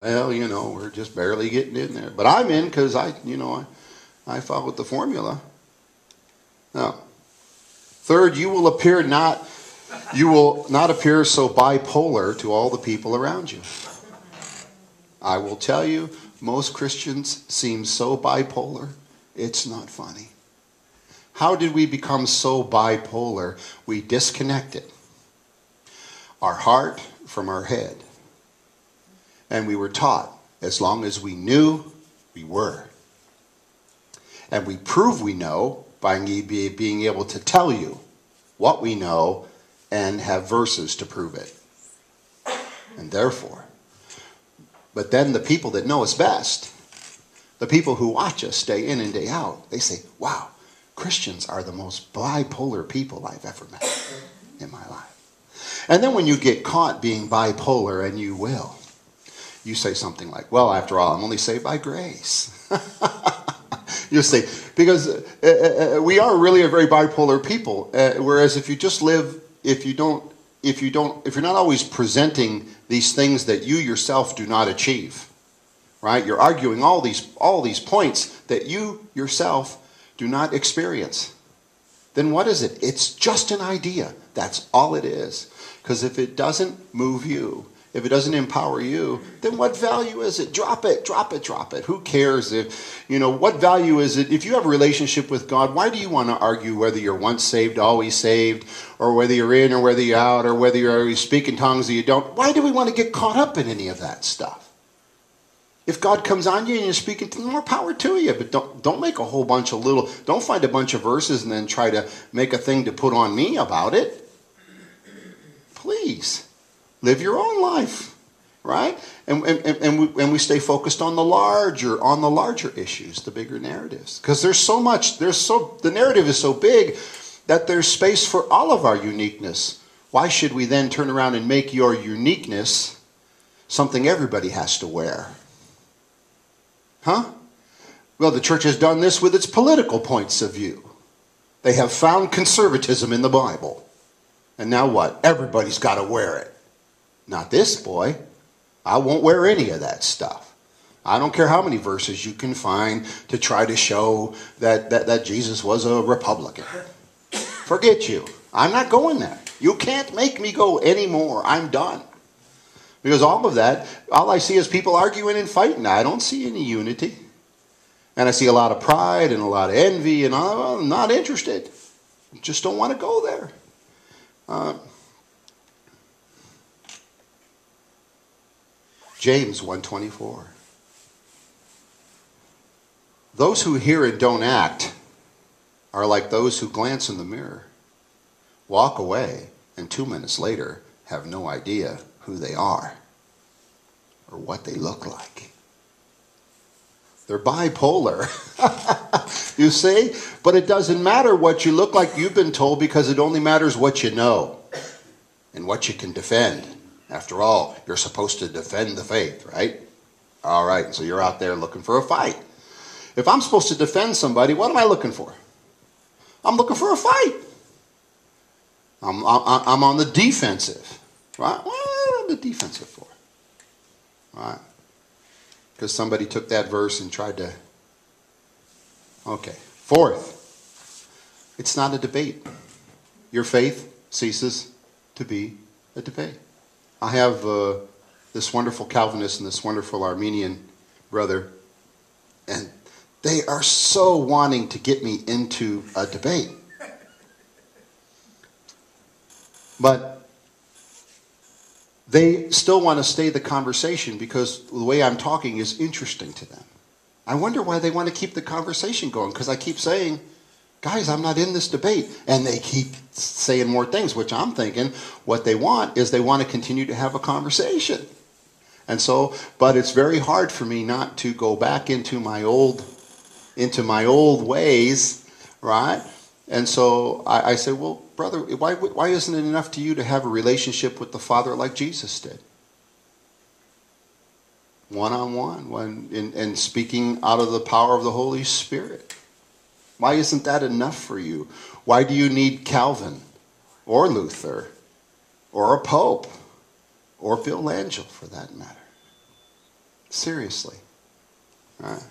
Well, we're just barely getting in there. But I'm in because I followed the formula. No. Third, you will not appear so bipolar to all the people around you. I will tell you, most Christians seem so bipolar, it's not funny. How did we become so bipolar? We disconnected our heart from our head. And we were taught, as long as we knew, we were. And we prove we know by being able to tell you what we know and have verses to prove it. And therefore, but then the people that know us best, the people who watch us day in and day out, they say, wow, Christians are the most bipolar people I've ever met in my life. And then when you get caught being bipolar, and you will, you say something like, well, after all, I'm only saved by grace. You see, because we are really a very bipolar people. Whereas if you just live, if you're not always presenting these things that you yourself do not achieve, right? You're arguing all these points that you yourself do not experience. Then what is it? It's just an idea. That's all it is. Because if it doesn't move you, if it doesn't empower you, then what value is it? Drop it, drop it, drop it. Who cares what value is it? If you have a relationship with God, why do you want to argue whether you're once saved, always saved, or whether you're in or whether you're out, or whether you speak in tongues or you don't? Why do we want to get caught up in any of that stuff? If God comes on you and you're speaking, more power to you. But don't make a whole bunch of don't find a bunch of verses and then try to make a thing to put on me about it. Please. Live your own life, right? And we stay focused on the larger issues, the bigger narratives. Because the narrative is so big that there's space for all of our uniqueness. Why should we then turn around and make your uniqueness something everybody has to wear? Huh? Well, the church has done this with its political points of view. They have found conservatism in the Bible. And now what? Everybody's got to wear it. Not this boy. I won't wear any of that stuff. I don't care how many verses you can find to try to show that Jesus was a Republican. Forget you. I'm not going there. You can't make me go anymore. I'm done. Because all of that, all I see is people arguing and fighting. I don't see any unity. And I see a lot of pride and a lot of envy, and I'm not interested. Just don't want to go there. James 1:24. Those who hear and don't act are like those who glance in the mirror, walk away, and 2 minutes later have no idea who they are or what they look like. They're bipolar. You see? But it doesn't matter what you look like, you've been told, because it only matters what you know and what you can defend. After all, you're supposed to defend the faith, right? All right, so you're out there looking for a fight. If I'm supposed to defend somebody, what am I looking for? I'm looking for a fight. I'm on the defensive, right? What am I on the defensive for? Right? Because somebody took that verse and tried to... Okay. Fourth, it's not a debate. Your faith ceases to be a debate. I have this wonderful Calvinist and this wonderful Armenian brother, and they are so wanting to get me into a debate. But they still want to stay the conversation because the way I'm talking is interesting to them. I wonder why they want to keep the conversation going, because I keep saying, guys, I'm not in this debate. And they keep saying more things, which I'm thinking what they want is they want to continue to have a conversation. And so, but it's very hard for me not to go back into my old ways, right? And so I say, well, brother, why isn't it enough to you to have a relationship with the Father like Jesus did? One-on-one, and speaking out of the power of the Holy Spirit. Why isn't that enough for you? Why do you need Calvin or Luther or a Pope or Bill Angel for that matter? Seriously. All right.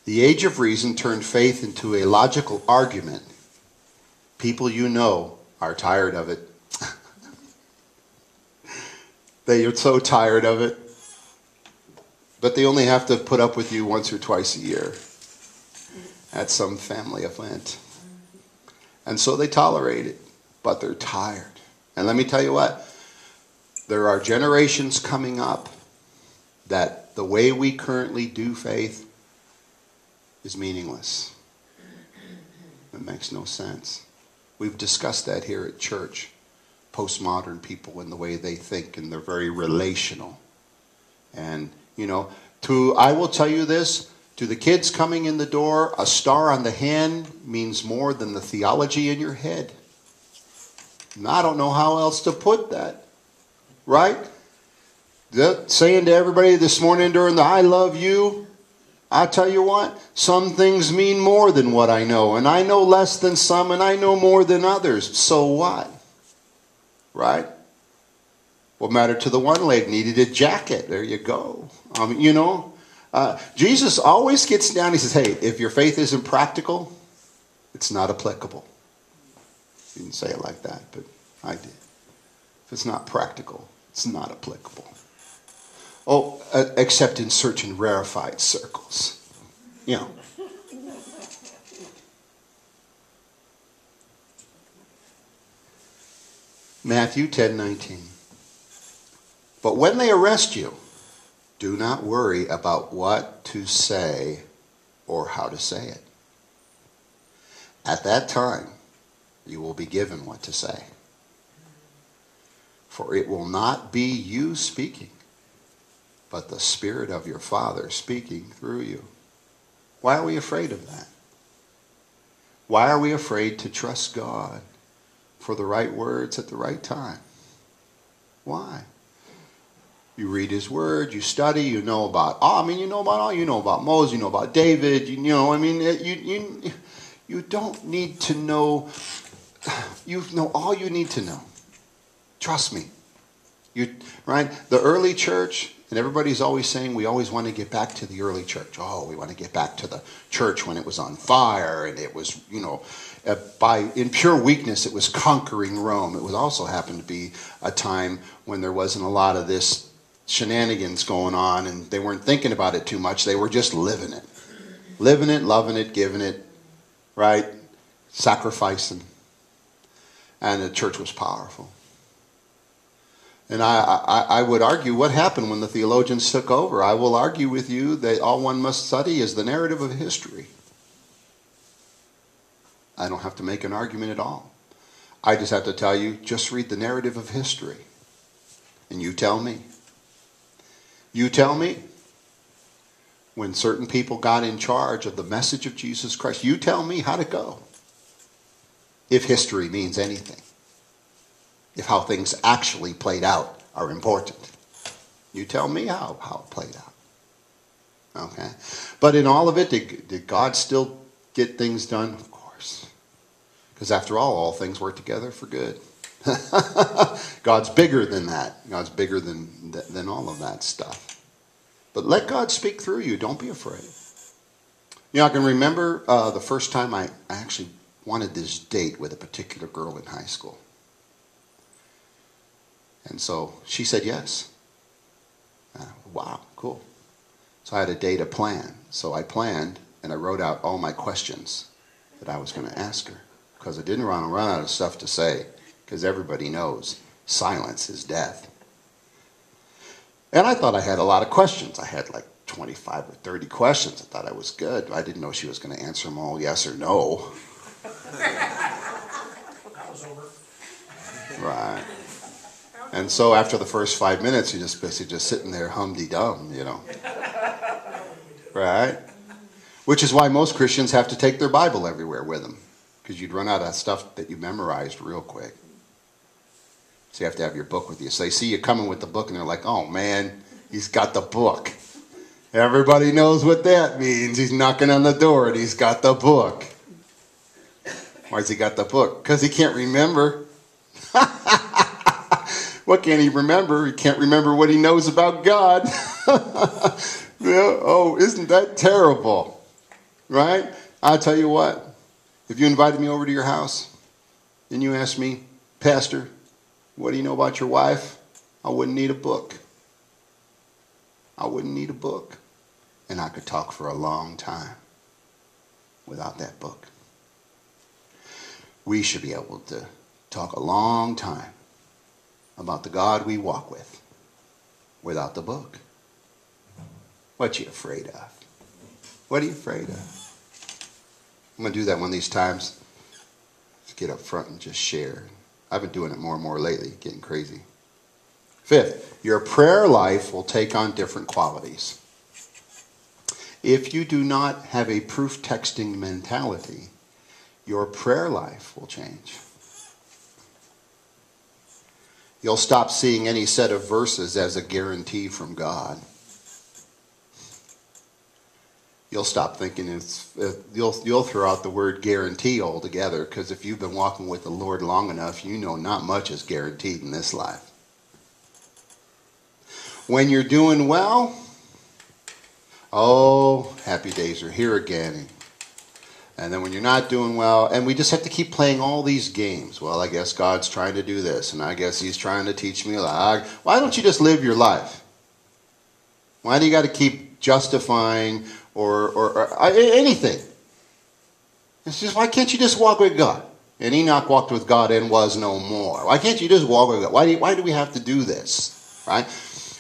The age of reason turned faith into a logical argument. People you know are tired of it. They are so tired of it. But they only have to put up with you once or twice a year at some family event. And so they tolerate it, but they're tired. And let me tell you what, there are generations coming up that the way we currently do faith is meaningless. It makes no sense. We've discussed that here at church. Postmodern people and the way they think, and they're very relational. And, you know, I will tell you this, to the kids coming in the door, a star on the hand means more than the theology in your head. And I don't know how else to put that. Right? Saying to everybody this morning during the I love you, I tell you what, some things mean more than what I know. And I know less than some, and I know more than others. So what? Right? What mattered to the one leg needed a jacket. There you go. You know, Jesus always gets down. He says, hey, if your faith isn't practical, it's not applicable. He didn't say it like that, but I did. If it's not practical, it's not applicable. Oh, except in certain rarefied circles. You know. Matthew 10:19. But when they arrest you, do not worry about what to say or how to say it. At that time, you will be given what to say. For it will not be you speaking, but the Spirit of your Father speaking through you. Why are we afraid of that? Why are we afraid to trust God for the right words at the right time? Why? You read his word, you study, you know about you know about Moses, you know about David, you don't need to know, you know all you need to know. Trust me. Right? The early church, and everybody's always saying we always want to get back to the early church. Oh, we want to get back to the church when it was on fire and it was, in pure weakness it was conquering Rome. It was also happened to be a time when there wasn't a lot of this shenanigans going on and they weren't thinking about it too much. They were just living it. Living it, loving it, giving it, right? Sacrificing. And the church was powerful. And I would argue what happened when the theologians took over. I will argue with you that all one must study is the narrative of history. I don't have to make an argument at all. I just have to tell you, just read the narrative of history. And you tell me. You tell me when certain people got in charge of the message of Jesus Christ. You tell me how to go. If history means anything. If how things actually played out are important. You tell me how it played out. Okay? But in all of it, did God still get things done? Of course. Because after all things work together for good. God's bigger than that. God's bigger than all of that stuff. But let God speak through you. Don't be afraid. I can remember the first time I actually wanted this date with a particular girl in high school. And so she said yes. Wow, cool. So I had a day to plan. So I planned and I wrote out all my questions that I was going to ask her. Because I didn't want to run out of stuff to say. Because everybody knows silence is death. And I thought I had a lot of questions. I had like 25 or 30 questions. I thought I was good. I didn't know she was going to answer them all yes or no. That was over. Right. And so after the first 5 minutes, you're just basically just sitting there hum-de-dum, Right? Which is why most Christians have to take their Bible everywhere with them. Because you'd run out of stuff that you memorized real quick. So you have to have your book with you. So they see you coming with the book and they're like, oh man, he's got the book. Everybody knows what that means. He's knocking on the door and he's got the book. Why has he got the book? Because he can't remember. What can't he remember? He can't remember what he knows about God. Oh, isn't that terrible? Right? I'll tell you what. If you invited me over to your house and you asked me, Pastor, what do you know about your wife? I wouldn't need a book. I wouldn't need a book. And I could talk for a long time without that book. We should be able to talk a long time about the God we walk with without the book. What you afraid of? What are you afraid of? I'm going to do that one of these times. Let's get up front and just share. I've been doing it more and more lately, getting crazy. Fifth, your prayer life will take on different qualities. If you do not have a proof texting mentality, your prayer life will change. You'll stop seeing any set of verses as a guarantee from God. You'll stop thinking you'll throw out the word guarantee altogether, because if you've been walking with the Lord long enough, you know not much is guaranteed in this life. When you're doing well, oh, happy days are here again. And then when you're not doing well, and we just have to keep playing all these games. Well, I guess God's trying to do this, and I guess he's trying to teach me a lot. Why don't you just live your life? Why do you got to keep justifying or anything? It's just, why can't you just walk with God? And Enoch walked with God and was no more. Why can't you just walk with God? Why do we have to do this? Right?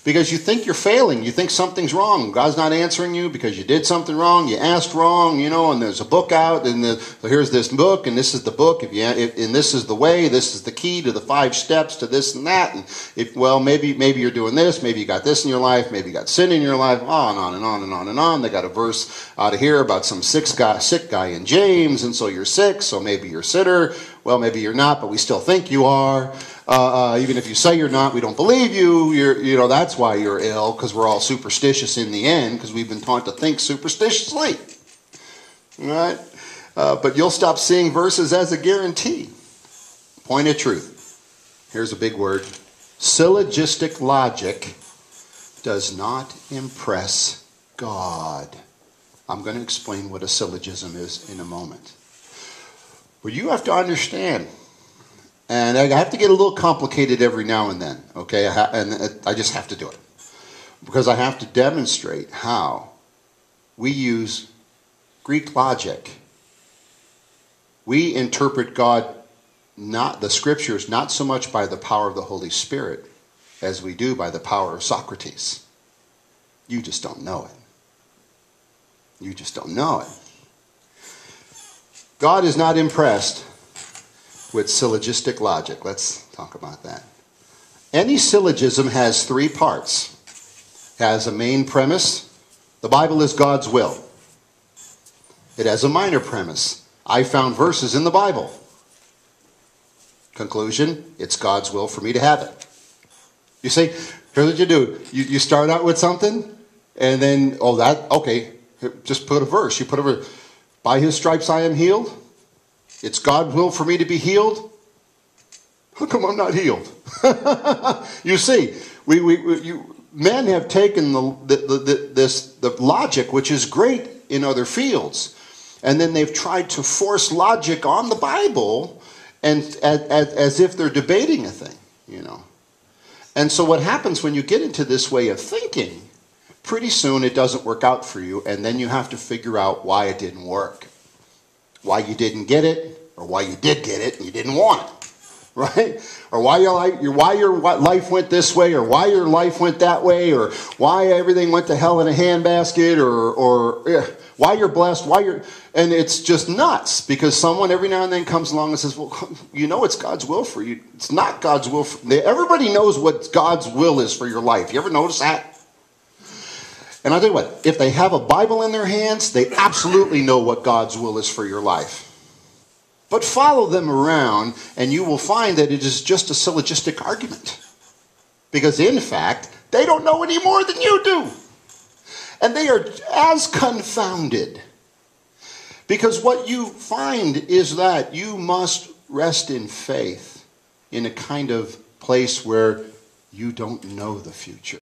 Because you think you're failing. You think something's wrong. God's not answering you because you did something wrong. You asked wrong, and there's a book out, and here's this book, and this is the book. And this is the way. This is the key to the 5 steps to this and that. And maybe you're doing this. Maybe you got this in your life. Maybe you got sin in your life. On and on and on and on and on. They got a verse out of here about some sick guy in James, and so you're sick. So maybe you're sinner. Well, maybe you're not, but we still think you are. Even if you say you're not, we don't believe you. That's why you're ill, because we're all superstitious in the end, because we've been taught to think superstitiously. Right? But you'll stop seeing verses as a guarantee. Point of truth. Here's a big word. Syllogistic logic does not impress God. I'm going to explain what a syllogism is in a moment. But you have to understand, and I have to get a little complicated every now and then, okay? I just have to do it. Because I have to demonstrate how we use Greek logic. We interpret God, not the scriptures, not so much by the power of the Holy Spirit as we do by the power of Socrates. You just don't know it. You just don't know it. God is not impressed with syllogistic logic. Let's talk about that. Any syllogism has 3 parts. It has a main premise. The Bible is God's will. It has a minor premise. I found verses in the Bible. Conclusion, it's God's will for me to have it. You see, here's what you do. You start out with something, and then, just put a verse. You put a verse. By his stripes I am healed. It's God's will for me to be healed. How come I'm not healed? You see, men have taken the logic, which is great in other fields, and then they've tried to force logic on the Bible, and as if they're debating a thing, And so what happens when you get into this way of thinking? Pretty soon it doesn't work out for you, and then you have to figure out why it didn't work. Why you didn't get it, or why you did get it and you didn't want it. Right? Or why your life went this way, or why your life went that way, or why everything went to hell in a handbasket, or why you're blessed, and it's just nuts, because someone every now and then comes along and says, well, it's God's will for you. It's not God's will. Everybody knows what God's will is for your life. You ever notice that? And I'll tell you what, if they have a Bible in their hands, they absolutely know what God's will is for your life. But follow them around, and you will find that it is just a syllogistic argument. Because in fact, they don't know any more than you do. And they are as confounded. Because what you find is that you must rest in faith in a kind of place where You don't know the future.